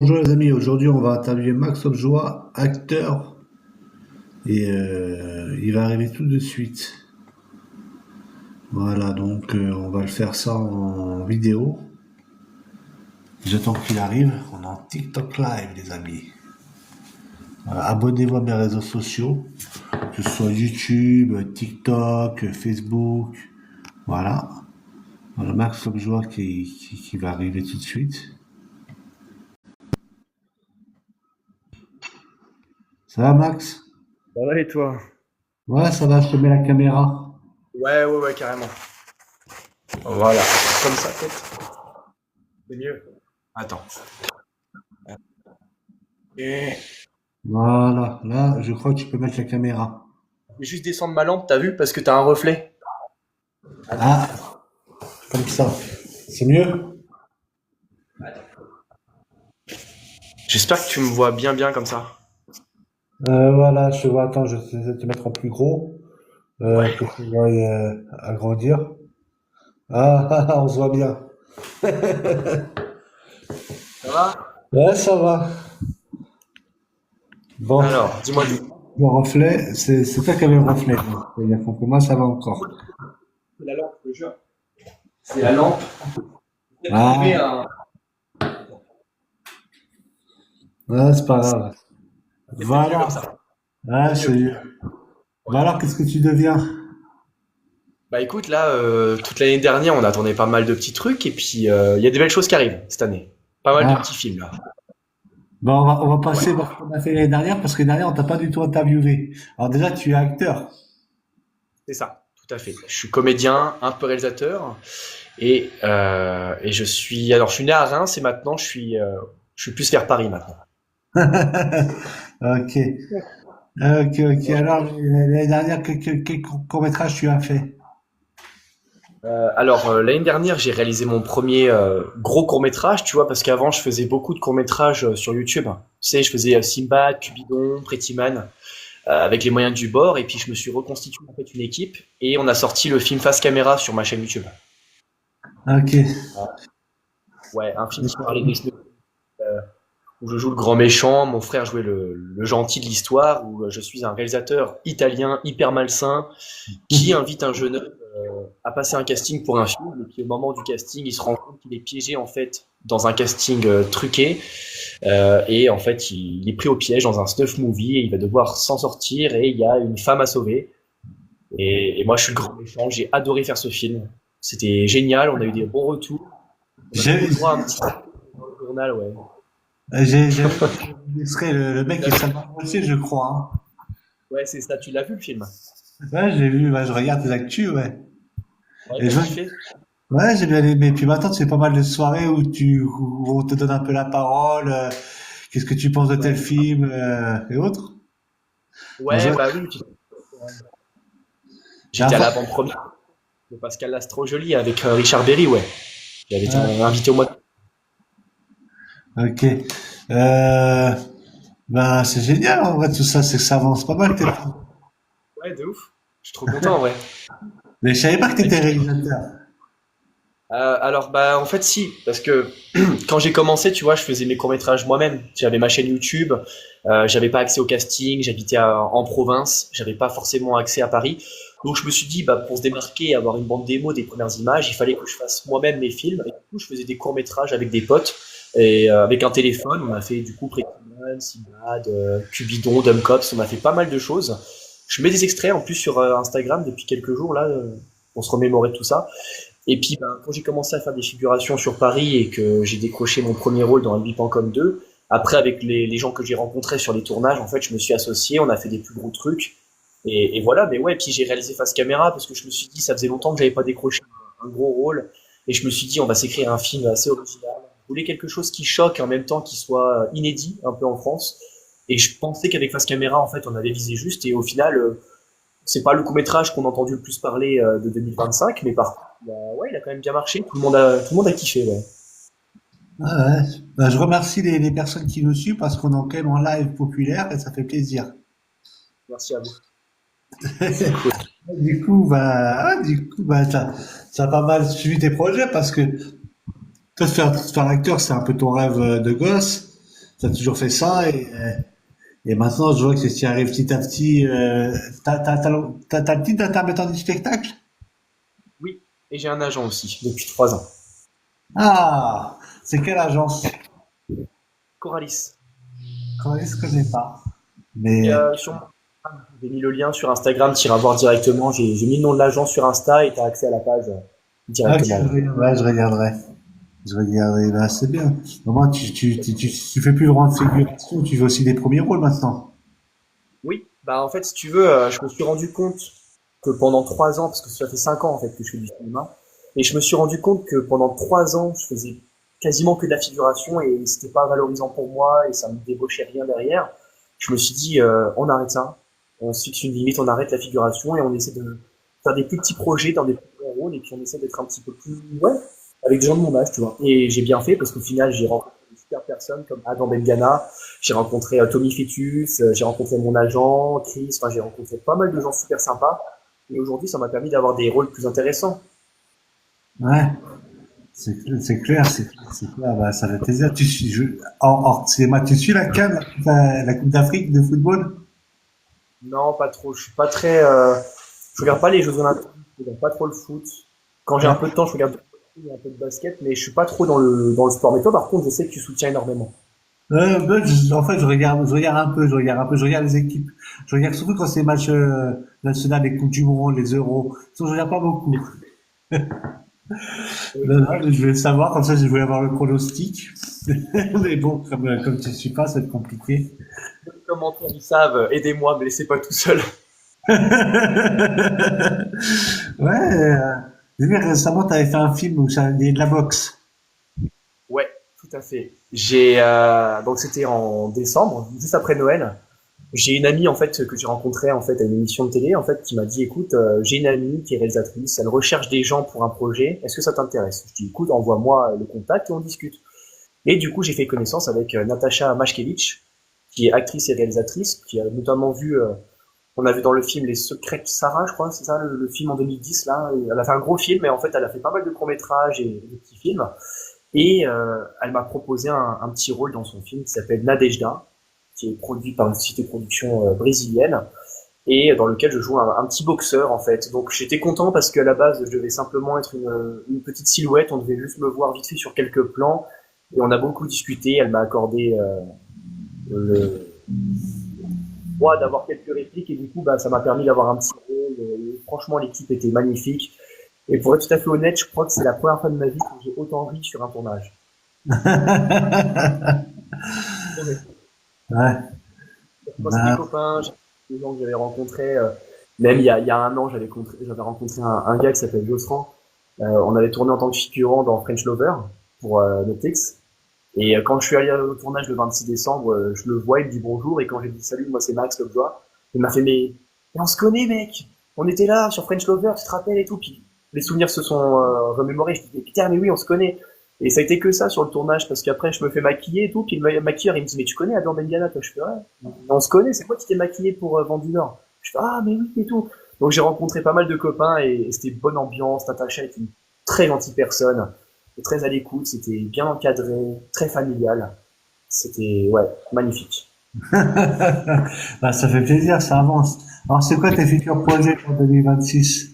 Bonjour les amis, aujourd'hui on va interviewer Max Objoa, acteur, et il va arriver tout de suite. Voilà, donc on va le faire ça en vidéo. J'attends qu'il arrive, on est en TikTok live les amis. Voilà, abonnez-vous à mes réseaux sociaux, que ce soit YouTube, TikTok, Facebook. Voilà, voilà Max Objoa qui va arriver tout de suite. Ça va Max? Ça va et toi? Ouais, ça va, je te mets la caméra. Ouais, ouais, ouais, carrément. Voilà. Comme ça, peut-être. C'est mieux. Attends. Et Voilà, là je crois que tu peux mettre la caméra. je vais juste descendre ma lampe, t'as vu? Parce que t'as un reflet. Attends. Ah, comme ça. C'est mieux? J'espère que tu me vois bien, bien comme ça. Voilà, je vois. Attends, je vais essayer de te mettre en plus gros Ouais. pour que tu vois agrandir. On se voit bien. Ça va? Ouais, ça va. Bon, Alors, dis-moi tout. le reflet, c'est toi qui avais le reflet. C'est-à-dire que moi, ça va encore. C'est la lampe, je te jure. C'est la lampe. Peut-être trouver Ah, un. c'est pas grave. C'est peut-être mieux comme Voilà. ça. Ah, C'est c'est mieux. mieux. Ouais. Voilà, qu'est-ce que tu deviens? Bah écoute, là, toute l'année dernière, on a tourné pas mal de petits trucs, et puis il y a des belles choses qui arrivent cette année. Pas mal de Ah, petits films là. bon, on va Ouais. passer par ce qu'on a fait l'année dernière, parce que l'année dernière, on t'a pas du tout interviewé. Alors déjà, tu es acteur. C'est ça, tout à fait. Je suis comédien, un peu réalisateur, et je suis. Alors, je suis né à Reims et maintenant je suis plus vers Paris maintenant. Ok. Ok, ok. Alors, l'année dernière, quel court-métrage tu as fait? Alors, l'année dernière, j'ai réalisé mon premier gros court métrage, tu vois, parce qu'avant, je faisais beaucoup de courts métrages sur YouTube. Tu sais, je faisais Simbad, Cupidon, Pretty Man, avec les moyens du bord, et puis je me suis reconstitué en fait une équipe, et on a sorti le film Face Caméra sur ma chaîne YouTube. Ok. Ouais, un film qui parlait des où je joue le grand méchant, mon frère jouait le gentil de l'histoire, où je suis un réalisateur italien hyper malsain qui invite un jeune homme à passer un casting pour un film, et puis au moment du casting, il se rend compte qu'il est piégé en fait dans un casting truqué, et en fait il est pris au piège dans un snuff movie et il va devoir s'en sortir et il y a une femme à sauver. Et moi je suis le grand méchant, j'ai adoré faire ce film. C'était génial, on a eu des bons retours, on a même eu J'ai le droit à un petit article dans le journal, ouais. j'ai vu qu'il serait le mec T'as qui vu? serait aussi, je crois. Ouais, c'est ça, tu l'as vu le film? Hein. Ouais, j'ai vu, ouais, je regarde tes actus, ouais. Ouais, Et t'as je vois, kiffé? ouais, j'ai bien aimé. Puis maintenant, tu fais pas mal de soirées où on te donne un peu la parole. Qu'est-ce que tu penses de tel Ouais. film et autres? Bon, je Ouais, vois, bah oui, la j'étais à dernière l'avant-première de Pascal Lastrojoly avec Richard Berry, ouais. J'avais été fois. invité au mois de... Ok. Ben, c'est génial en vrai tout ça, c'est que ça avance pas mal tes films. Ouais, de ouf. Je suis trop content, ouais. Mais je savais pas que Et t'étais puis, réalisateur. alors, bah, en fait, si, parce que quand j'ai commencé, tu vois, je faisais mes courts-métrages moi-même. J'avais ma chaîne YouTube, j'avais pas accès au casting, j'habitais en province, j'avais pas forcément accès à Paris. Donc, je me suis dit, bah, pour se démarquer et avoir une bande démo des premières images, il fallait que je fasse moi-même mes films. Et du coup, je faisais des courts-métrages avec des potes. Et avec un téléphone, on a fait du coup Pretty Man, Sinbad, Cupidon, Dumb Cops, on a fait pas mal de choses. Je mets des extraits en plus sur Instagram depuis quelques jours, là, pour se remémorer tout ça. Et puis, ben, quand j'ai commencé à faire des figurations sur Paris et que j'ai décroché mon premier rôle dans Albipancom 2, après, avec les gens que j'ai rencontrés sur les tournages, en fait, je me suis associé, on a fait des plus gros trucs. Et voilà, mais ouais, puis j'ai réalisé Face Caméra parce que je me suis dit, ça faisait longtemps que j'avais pas décroché un gros rôle. Et je me suis dit, on va s'écrire un film assez original. Je voulais quelque chose qui choque et en même temps qui soit inédit, un peu en France. Et je pensais qu'avec Face Caméra, en fait, on avait visé juste. Et au final, c'est pas le court-métrage qu'on a entendu le plus parler de 2025, mais par contre, bah, ouais, il a quand même bien marché. Tout le monde a kiffé, ouais. Ah ouais. Ben, je remercie les personnes qui nous suivent parce qu'on est quand même en live populaire et ça fait plaisir. Merci à vous. C'est cool. Du coup, ça a pas mal suivi tes projets parce que toi, se faire acteur, c'est un peu ton rêve de gosse. t'as toujours fait ça et maintenant je vois que tu y arrives petit à petit. T'as le titre d'intermittent du spectacle? Oui, et j'ai un agent aussi depuis 3 ans. Ah, c'est quelle agence? Coralis. Quand est-ce que je connais pas? Et Mais sur mon Instagram, j'ai mis le lien sur Instagram, tu iras voir directement. J'ai mis le nom de l'agent sur Insta et tu as accès à la page ok, directement. je regarderai. Je regarderai. Bah, c'est bien. Au moins, tu fais plus vraiment de figuration, tu fais aussi des premiers rôles maintenant. Oui, bah en fait, si tu veux, je me suis rendu compte que pendant 3 ans, parce que ça fait 5 ans en fait que je fais du cinéma, et je me suis rendu compte que pendant 3 ans, je faisais quasiment que de la figuration et c'était pas valorisant pour moi et ça me débauchait rien derrière. Je me suis dit, on arrête ça, on se fixe une limite, on arrête la figuration et on essaie de faire des plus petits projets dans des plus grands rôles et puis on essaie d'être un petit peu plus, ouais, avec des gens de mon âge, tu vois. Et j'ai bien fait parce qu'au final, j'ai rencontré des super personnes comme Adam Bengana, j'ai rencontré Tommy Fetus, j'ai rencontré mon agent, Chris, enfin j'ai rencontré pas mal de gens super sympas. Et aujourd'hui, ça m'a permis d'avoir des rôles plus intéressants. Ouais, c'est clair, c'est clair. Bah, ça fait plaisir. Hors cinéma, tu suis la CAN, la Coupe d'Afrique de football? Non, pas trop. Je suis pas très. Je regarde pas les Jeux Olympiques. Je regarde pas trop le foot. Quand j'ai un peu de temps, je regarde un peu de basket, mais je suis pas trop dans le sport. Mais toi, par contre, je sais que tu soutiens énormément. En fait, je regarde un peu, je regarde les équipes. Je regarde surtout quand c'est les matchs nationaux, les Coupes du Monde, les Euros. Sinon, je regarde pas beaucoup. Oui. Là, je vais le savoir, comme ça, je vais avoir le pronostic. Mais bon, comme tu suis pas, ça va être compliqué. Les commentaires, ils savent. Aidez-moi, me laissez pas tout seul. Ouais, j'ai vu récemment, tu avais fait un film où ça allait de la boxe. Ouais, tout à fait. Donc c'était en décembre, juste après Noël. J'ai une amie en fait que j'ai rencontrée en fait à une émission de télé en fait qui m'a dit écoute j'ai une amie qui est réalisatrice, elle recherche des gens pour un projet, est-ce que ça t'intéresse? Je dis écoute envoie-moi le contact et on discute. Et du coup j'ai fait connaissance avec Natasha Mashkevich qui est actrice et réalisatrice, qui a notamment vu on a vu dans le film Les Secrets de Sarah, je crois, c'est ça le film en 2010 là. Et elle a fait un gros film, mais en fait elle a fait pas mal de courts métrages et de petits films. Et elle m'a proposé un petit rôle dans son film qui s'appelle Nadejda, qui est produit par une société de production brésilienne et dans lequel je joue un petit boxeur en fait. Donc j'étais content parce qu'à la base je devais simplement être une petite silhouette, on devait juste me voir vite fait sur quelques plans et on a beaucoup discuté. Elle m'a accordé le droit d'avoir quelques répliques et du coup bah, ça m'a permis d'avoir un petit rôle. Et franchement l'équipe était magnifique et pour être tout à fait honnête, je crois que c'est la première fois de ma vie que j'ai autant ri sur un tournage. Ouais, Moi, c'est des bah, copains, des gens que j'avais rencontrés. Même il y a un an, j'avais rencontré un gars qui s'appelle Josran. On avait tourné en tant que figurant dans French Lover pour Netflix. Et quand je suis allé au tournage le 26 décembre, je le vois, il me dit bonjour. Et quand j'ai dit salut, moi c'est Max Lobjoie, il m'a fait mais on se connaît, mec. On était là sur French Lover, tu te rappelles et tout. Puis les souvenirs se sont remémorés. Je dis putain, mais oui, on se connaît. Et ça a été que ça sur le tournage, parce qu'après je me fais maquiller et tout. Puis le maquilleur il me dit mais tu connais Adam Bengala, toi? Je fais ouais. On se connaît. C'est moi qui t'ai maquillé pour Vent du Nord. Je fais ah mais oui et tout. Donc j'ai rencontré pas mal de copains et c'était bonne ambiance. Natacha est une très gentille personne, très à l'écoute, c'était bien encadré, très familial. C'était ouais, magnifique. bah, ça fait plaisir, ça avance. Alors, c'est quoi tes futurs projets pour 2026?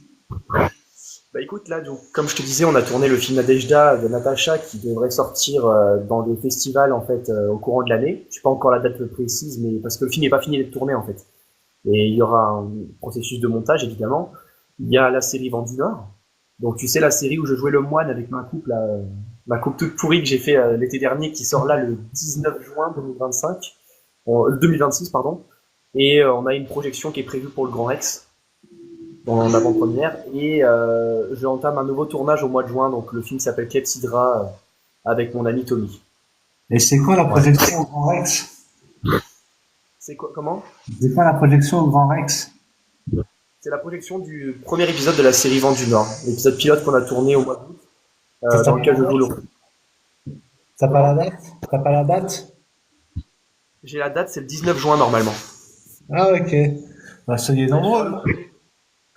Bah écoute, là, donc, comme je te disais, on a tourné le film Nadejda de Natacha qui devrait sortir dans des festivals en fait au courant de l'année. Je sais pas encore la date précise, mais parce que le film n'est pas fini d'être tourné en fait. Et il y aura un processus de montage évidemment. Il y a la série Vent du Nord. Donc tu sais la série où je jouais le moine avec ma coupe là, ma coupe toute pourrie que j'ai fait l'été dernier qui sort là le 19 juin 2025, 2026 pardon. Et on a une projection qui est prévue pour le Grand Rex en avant-première et je entame un nouveau tournage au mois de juin. Donc le film s'appelle Clepsydra avec mon ami Tommy. Et c'est quoi la Voilà. projection au Grand Rex? C'est quoi comment? C'est quoi la projection au Grand Rex? C'est la projection du premier épisode de la série Vent du Nord, l'épisode pilote qu'on a tourné au mois d'août, T'as dans pas la lequel je joue le date? rôle. T'as pas la Comment? date? T'as pas la date? J'ai la date, c'est le 19 juin normalement. Ah, ok. Bah, soyez Ouais, nombreux. ouais,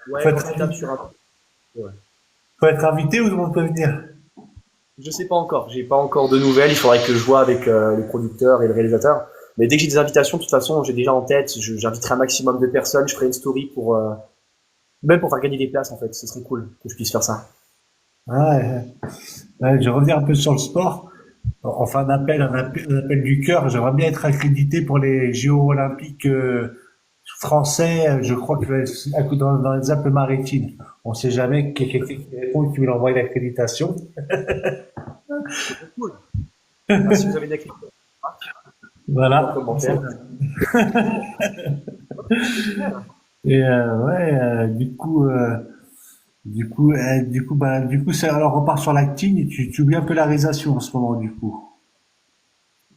Faut quand être, tu tapes sur un. Ouais. faut être invité ou tout le monde peut venir? Je sais pas encore, j'ai pas encore de nouvelles, il faudrait que je vois avec les producteurs et le réalisateur. Mais dès que j'ai des invitations, de toute façon, j'ai déjà en tête, j'inviterai un maximum de personnes, je ferai une story pour même pour faire gagner des places en fait, ce serait cool que je puisse faire ça. Ouais, ouais, je reviens un peu sur le sport. Enfin, un appel du cœur. J'aimerais bien être accrédité pour les JO olympiques français. Je crois que dans les Alpes-Maritimes. On sait jamais qu'il y a quelqu'un qui répond et qui veut l'envoyer l'accréditation. C'est trop cool. Ah, si vous avez une activité en Voilà. commentaire. Et ouais, du coup, c'est alors on repart sur l'acting et tu oublies un peu la réalisation en ce moment, du coup.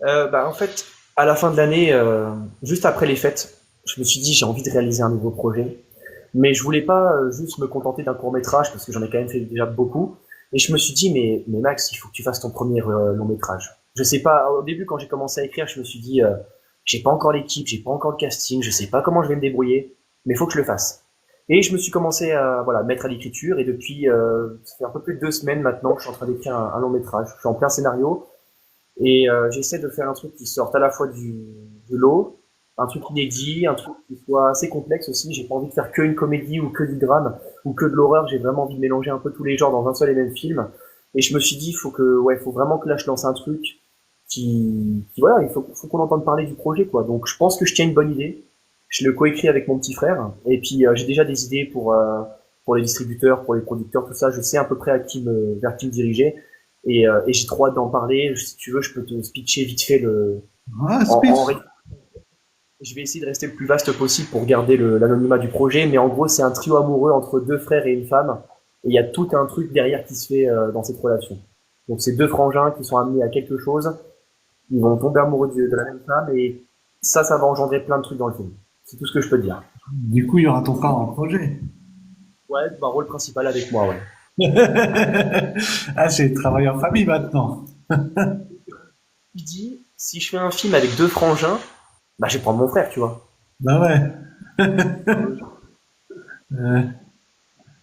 En fait, à la fin de l'année, juste après les fêtes, je me suis dit j'ai envie de réaliser un nouveau projet. Mais je voulais pas juste me contenter d'un court métrage parce que j'en ai quand même fait déjà beaucoup. Et je me suis dit mais Max, il faut que tu fasses ton premier long métrage. Je sais pas, au début quand j'ai commencé à écrire, je me suis dit j'ai pas encore l'équipe, j'ai pas encore le casting, je sais pas comment je vais me débrouiller, mais il faut que je le fasse. Et je me suis commencé à voilà mettre à l'écriture et depuis ça fait un peu plus de 2 semaines maintenant que je suis en train d'écrire un long métrage. Je suis en plein scénario et j'essaie de faire un truc qui sorte à la fois de l'eau, un truc inédit, un truc qui soit assez complexe aussi. J'ai pas envie de faire que une comédie ou que du drame ou que de l'horreur. J'ai vraiment envie de mélanger un peu tous les genres dans un seul et même film. Et je me suis dit, faut vraiment que là je lance un truc voilà, faut qu'on entende parler du projet, quoi. Donc je pense que je tiens une bonne idée. Je le coécris avec mon petit frère. Et puis j'ai déjà des idées pour les distributeurs, pour les producteurs, tout ça. Je sais à peu près vers qui me diriger. Et j'ai trop hâte d'en parler. Si tu veux, je peux te pitcher vite fait Ah, en, speech. en ré- je vais essayer de rester le plus vaste possible pour garder l'anonymat du projet. Mais en gros, c'est un trio amoureux entre deux frères et une femme. Et il y a tout un truc derrière qui se fait dans cette relation. Donc c'est deux frangins qui sont amenés à quelque chose. Ils vont tomber amoureux de la même femme. Et ça va engendrer plein de trucs dans le film. C'est tout ce que je peux te dire. Du coup, il y aura ton frère en projet. Ouais, bah, rôle principal avec moi, ouais. Ah, c'est travail en famille maintenant. Je dis, si je fais un film avec deux frangins, bah, je vais prendre mon frère, tu vois. Bah ouais. Euh,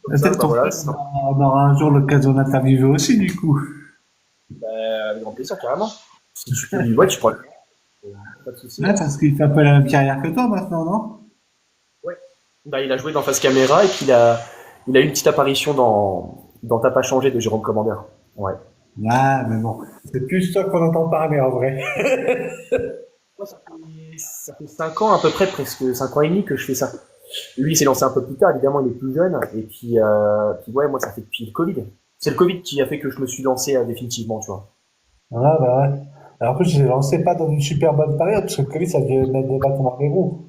Comme ça, peut-être bah ton voilà, frère on aura un jour l'occasion d'interviewer aussi, du coup. avec grand plaisir, carrément. Si tu peux lui, ouais, tu prends. Pas de souci. Ouais, parce qu'il fait un peu la même carrière que toi maintenant, non? Ouais. Bah, il a joué dans Face Caméra et puis il a eu une petite apparition dans T'as pas changé de Jérôme Commander. Ouais. Ah, mais bon. C'est plus toi qu'on entend parler en vrai. Moi, ça fait 5 ans à peu près, presque 5 ans et demi que je fais ça. Lui, il s'est lancé un peu plus tard, évidemment, il est plus jeune. Et puis ouais, moi, ça fait depuis le Covid. C'est le Covid qui a fait que je me suis lancé définitivement, tu vois. Ah, bah ouais. Alors, en plus, je l'ai lancé pas dans une super bonne période, parce que le Covid, ça devait mettre des bâtons dans les roues.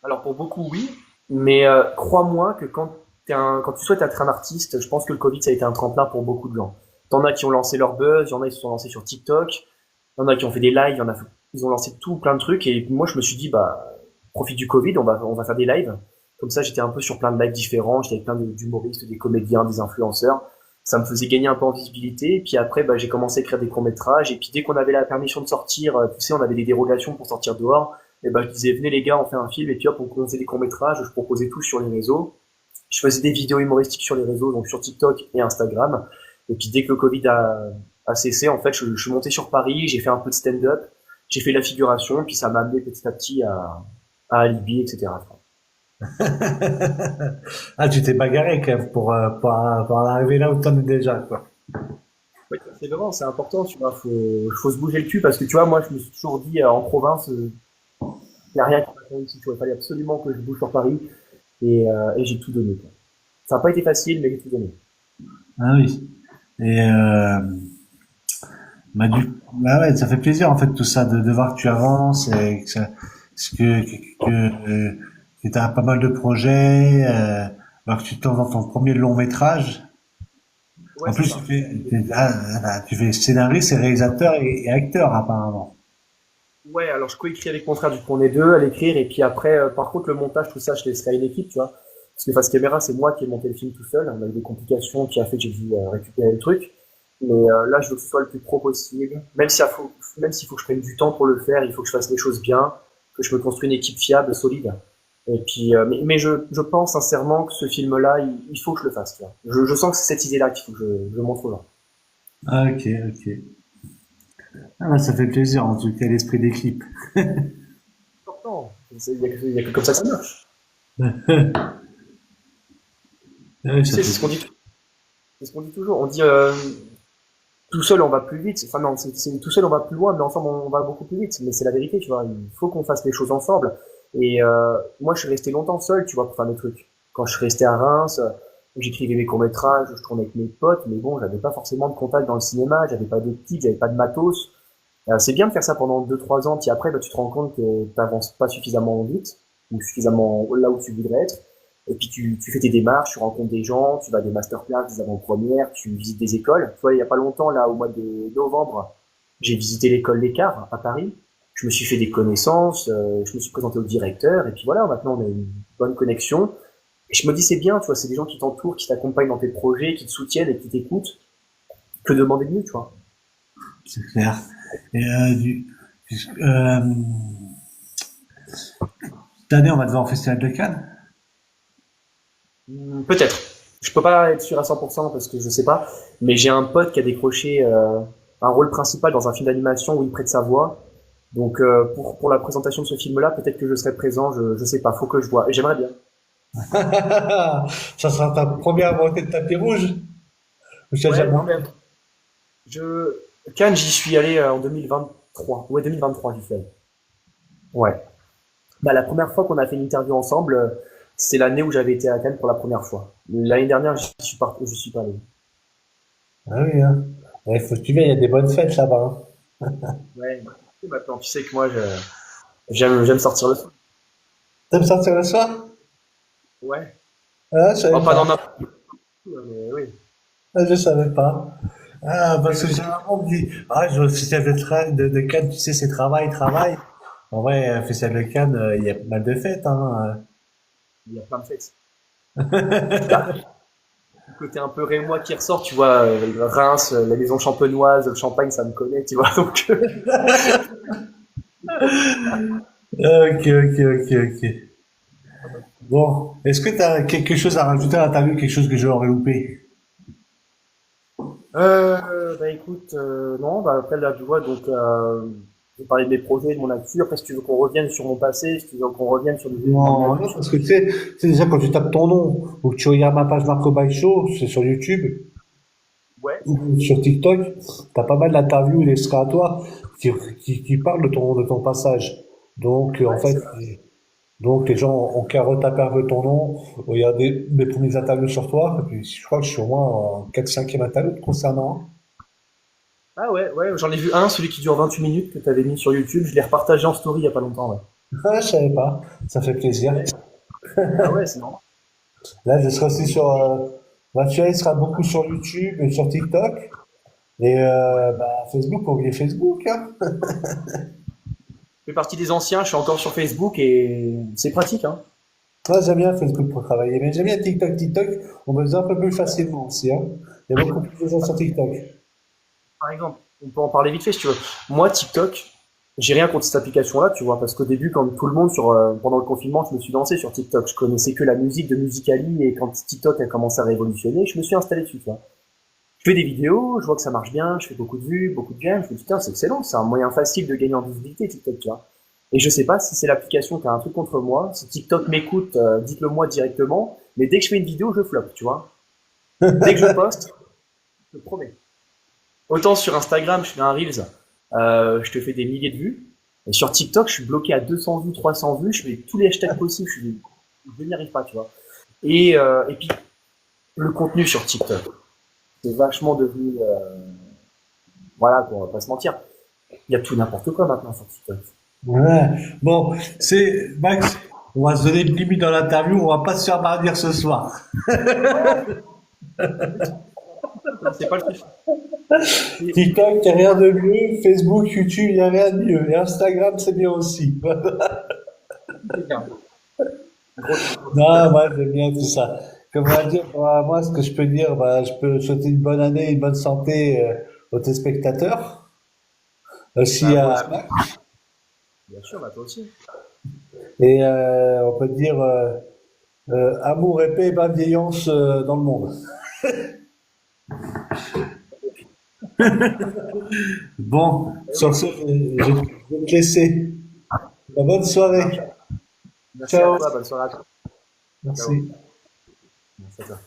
Alors pour beaucoup, oui, mais crois-moi que quand tu souhaites être un artiste, je pense que le Covid, ça a été un tremplin pour beaucoup de gens. T'en as qui ont lancé leur buzz, il y en a qui se sont lancés sur TikTok, il y en a qui ont fait des lives, ils ont lancé tout plein de trucs, et moi je me suis dit, bah, profite du Covid, on va faire des lives. Comme ça, j'étais un peu sur plein de lives différents, j'étais avec plein d'humoristes, des comédiens, des influenceurs. Ça me faisait gagner un peu en visibilité, et puis après, bah, j'ai commencé à écrire des courts-métrages, et puis dès qu'on avait la permission de sortir, tu sais, on avait des dérogations pour sortir dehors, et ben je disais venez les gars on fait un film et puis hop on faisait des courts métrages, je proposais tout sur les réseaux, je faisais des vidéos humoristiques sur les réseaux donc sur TikTok et Instagram et puis dès que le Covid a cessé en fait je suis monté sur Paris, j'ai fait un peu de stand-up, j'ai fait la figuration puis ça m'a amené petit à petit à Alibi etc. Ah, tu t'es bagarré quand même pour en arriver là où t'en es déjà, quoi. Oui, c'est vraiment c'est important tu vois faut se bouger le cul parce que tu vois moi je me suis toujours dit en province il n'y a rien qui m'a fait ici tu vois il fallait absolument que je bouge sur Paris et j'ai tout donné quoi. Ça n'a pas été facile, mais j'ai tout donné. Ah oui. Et bah bah ouais, ça fait plaisir en fait tout ça de voir que tu avances et que t'as pas mal de projets, alors que tu te lances dans ton premier long métrage. Ouais, En c'est plus, ça. tu fais scénariste et réalisateur et acteur apparemment. Ouais, alors je coécris avec mon frère, du coup on est deux à l'écrire, et puis après, par contre, le montage, tout ça, je laisserai à une équipe, tu vois. Parce que Face Caméra, c'est moi qui ai monté le film tout seul. On a eu des complications qui a fait que j'ai dû récupérer le truc. Mais là, je veux que ce soit le plus pro possible. Même s'il faut que je prenne du temps pour le faire, il faut que je fasse les choses bien, que je me construise une équipe fiable, solide. Et puis, mais je pense sincèrement que ce film-là, il faut que je le fasse, tu vois. Je sens que c'est cette idée-là qu'il faut que je montre aux gens. Ah, ok, ok. Ah, bah, ça fait plaisir, en tout cas, l'esprit des clips. Important. Il y a que comme ça que ça marche. Ouais, Tu ça sais, fait plaisir. c'est ce qu'on dit toujours. On dit tout seul on va plus vite. Enfin non, tout seul on va plus loin, mais ensemble on va beaucoup plus vite. Mais c'est la vérité, tu vois. Il faut qu'on fasse les choses ensemble. Et moi, je suis resté longtemps seul, tu vois, pour faire mes trucs. Quand je suis resté à Reims, j'écrivais mes courts-métrages, je tournais avec mes potes, mais bon, j'avais pas forcément de contact dans le cinéma, j'avais pas d'optique, j'avais pas de matos. C'est bien de faire ça pendant 2 3 ans, puis après, bah, tu te rends compte que t'avances pas suffisamment vite, ou suffisamment là où tu voudrais être. Et puis tu fais tes démarches, tu rencontres des gens, tu vas à des masterclass, des avant-premières, tu visites des écoles. Tu vois, il y a pas longtemps, là, au mois de novembre, j'ai visité l'école Lécart à Paris. Je me suis fait des connaissances, je me suis présenté au directeur, et puis voilà, maintenant on a une bonne connexion. Et je me dis c'est bien, tu vois, c'est des gens qui t'entourent, qui t'accompagnent dans tes projets, qui te soutiennent et qui t'écoutent. Que demander de mieux, tu vois. C'est clair. Et cette année, on va devoir au Festival de Cannes. Peut-être. Je peux pas être sûr à 100% parce que je sais pas, mais j'ai un pote qui a décroché un rôle principal dans un film d'animation où il prête sa voix. Donc pour la présentation de ce film-là, peut-être que je serai présent, je sais pas, faut que je vois. Et j'aimerais bien. Ça sera ta première montée de tapis rouge. Ou tu as déjà Ouais, non monté? mais je Cannes, j'y suis allé en 2023. Ouais, 2023, j'y suis allé. Ouais. Bah la première fois qu'on a fait une interview ensemble, c'est l'année où j'avais été à Cannes pour la première fois. L'année dernière, je suis pas allé. Ah oui, hein. Il faut que tu viennes, il y a des bonnes fêtes là-bas, Ouais. Et maintenant, tu sais que moi, j'aime sortir le soir. T'aimes sortir le soir? Ouais. Ah, je Oh, savais pas pas. dans n'importe où, mais oui. Ah, je savais pas. Ah, parce que généralement, on me dit, ah, je vais au Festival de Cannes, tu sais, c'est travail, travail. En vrai, Festival de Cannes, il y a pas mal de fêtes, hein. Il y a plein de fêtes. Bah, le côté un peu rémois qui ressort, tu vois, Reims, la maison champenoise, le champagne, ça me connaît, tu vois, donc Ok, ok, ok, ok. Bon, est-ce que tu as quelque chose à rajouter à l'interview, quelque chose que j'aurais loupé? Bah écoute, non, bah après là, tu vois, donc j'ai parlé de mes projets, de mon actu. Après, si tu veux qu'on revienne sur mon passé, si tu veux qu'on revienne sur des éléments de ma Non, vie, non, parce que tu sais, déjà quand tu tapes ton nom ou que tu regardes ma page Marco Bike Show, c'est sur YouTube ouais, ou sur TikTok, t'as pas mal d'interviews et d'extraits à toi qui parlent de ton passage. Donc, en ouais, fait, c'est vrai. donc les gens ont qu'à retaper un peu ton nom, regarder mes premiers interviews sur toi, et puis je crois que je suis au moins en 4 5e interview te concernant. Ah ouais, ouais, j'en ai vu un, celui qui dure 28 minutes que tu avais mis sur YouTube. Je l'ai repartagé en story il y a pas longtemps, ouais. Ah, je savais pas, ça fait plaisir. Ouais. Ah ouais, c'est normal. Là, je serai aussi sur, Mathieu, il sera beaucoup sur YouTube et sur TikTok. Et Ouais. bah, Facebook, pas oublier Facebook, hein. Je fais partie des anciens, je suis encore sur Facebook et c'est pratique, hein. Moi, j'aime bien Facebook pour travailler, mais j'aime bien TikTok. TikTok, on me le faisait un peu plus facilement aussi, hein. Il y a beaucoup plus de gens sur TikTok. Par exemple, on peut en parler vite fait si tu veux. Moi, TikTok, j'ai rien contre cette application-là, tu vois, parce qu'au début, quand tout le monde pendant le confinement, je me suis lancé sur TikTok. Je connaissais que la musique de Musicali et quand TikTok a commencé à révolutionner, je me suis installé dessus, tu vois. Je fais des vidéos, je vois que ça marche bien, je fais beaucoup de vues, beaucoup de j'aime, je me dis, putain, c'est excellent, c'est un moyen facile de gagner en visibilité, TikTok, tu vois. Et je sais pas si c'est l'application qui a un truc contre moi, si TikTok m'écoute, dites-le moi directement, mais dès que je fais une vidéo, je floppe, tu vois. Dès que je poste, je te promets. Autant sur Instagram, je fais un Reels, je te fais des milliers de vues, et sur TikTok, je suis bloqué à 200 vues, 300 vues, je fais tous les hashtags possibles, je n'y arrive pas, tu vois. Et puis, le contenu sur TikTok, c'est vachement devenu, voilà, quoi, on va pas se mentir. Il y a tout n'importe quoi maintenant sur TikTok. Ouais. Bon, c'est, Max, on va se donner une limite dans l'interview, on va pas se faire mardir ce soir. Non, le but, c'est pas le truc. C'est TikTok, il n'y a rien de mieux. Facebook, YouTube, il n'y a rien de mieux. Et Instagram, c'est bien aussi. c'est bien. Gros kiff. Non, moi, j'aime bien tout ça. Comment dire, moi, ce que je peux dire, bah, je peux souhaiter une bonne année, une bonne santé aux téléspectateurs, aussi Bah, moi à aussi, Max. bien sûr, bah, toi aussi. Et on peut dire amour, épée et bienveillance dans le monde. Bon, sur ce, je vais te laisser. Bonne soirée. Merci à Ciao. toi, bonne soirée à toi. Ciao. Merci. Merci à toi.